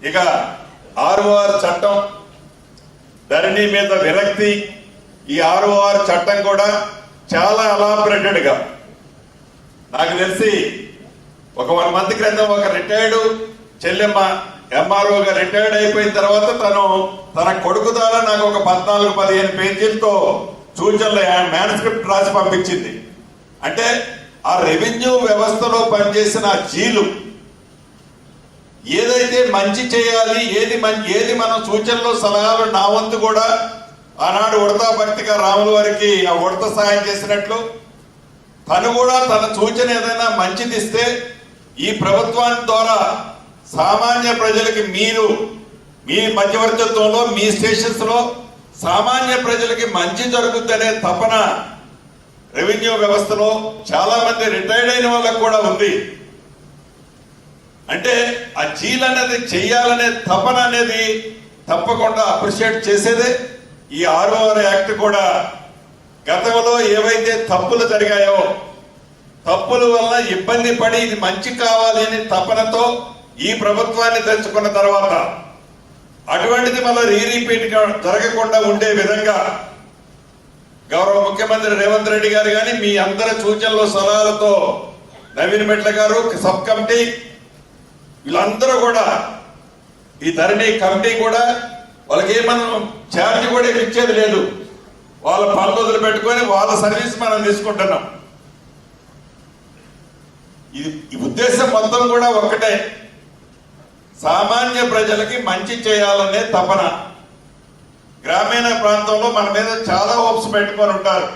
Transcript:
ఇక ఆర్ఓఆర్ చట్టం, ధరణి మీద విరక్తి, ఈ ఆర్ఓఆర్ చట్టం కూడా చాలా ఎలాబరేటెడ్ గా నాకు తెలిసి ఒక 1 మంత్ క్రితం ఒక రిటైర్డ్ చెల్లెమ్మ ఎంఆర్ఓగా రిటైర్డ్ అయిపోయిన తర్వాత తన కొడుకు ద్వారా నాకు ఒక 14-15 పేజీలతో సూచనలు మేనుస్క్రిప్ట్ రాసి పంపించింది. అంటే ఆ రెవెన్యూ వ్యవస్థలో పనిచేసిన జీలు ఏదైతే మంచి చేయాలి, ఏది మనం సూచనలు సలహాలు నా వంతు కూడా ఆనాడు ఉడతా భక్తిగా రాముల వారికి ఆ ఉడత సాయం చేసినట్లు తను కూడా తన సూచన ఏదైనా మంచిది ఇస్తే ఈ ప్రభుత్వాన్ని ద్వారా సామాన్య ప్రజలకి మీ మధ్యవర్తిత్వంలో మీ స్టేషన్స్ లో సామాన్య ప్రజలకి మంచి జరుగుతుందనే తపన రెవెన్యూ వ్యవస్థలో చాలా మంది రిటైర్డ్ అయిన వాళ్ళకు కూడా ఉంది. అంటే ఆ జీల్ అనేది చెయ్యాలనే తపన అనేది తప్పకుండా అప్రిషియేట్ చేసేదే. ఈ ఆర్ఓఆర్ యాక్ట్ కూడా గతంలో ఏవైతే తప్పులు జరిగాయో, తప్పుల వల్ల ఇబ్బంది పడి ఇది మంచి కావాలి అని తపనతో ఈ ప్రభుత్వాన్ని తెచ్చుకున్న తర్వాత అటువంటిది మళ్ళీ రీపీట్ జరగకుండా ఉండే విధంగా గౌరవ ముఖ్యమంత్రి రేవంత్ రెడ్డి గారు కానీ మీ అందరి సూచనలు సలహాలతో నవీన్ మెట్ల గారు సబ్ కమిటీ వీళ్ళందరూ కూడా ఈ ధరణి కమిటీ కూడా వాళ్ళకి ఏమన్నా ఛార్జ్ కూడా ఇచ్చేది లేదు. వాళ్ళ పనులు వదిలిపెట్టుకొని వాళ్ళ సర్వీస్ మనం తీసుకుంటున్నాం. ఈ ఉద్దేశం మొత్తం కూడా ఒక్కటే, సామాన్య ప్రజలకి మంచి చేయాలనే తపన. గ్రామీణ ప్రాంతంలో మన మీద చాలా హోప్స్ పెట్టుకొని ఉంటారు.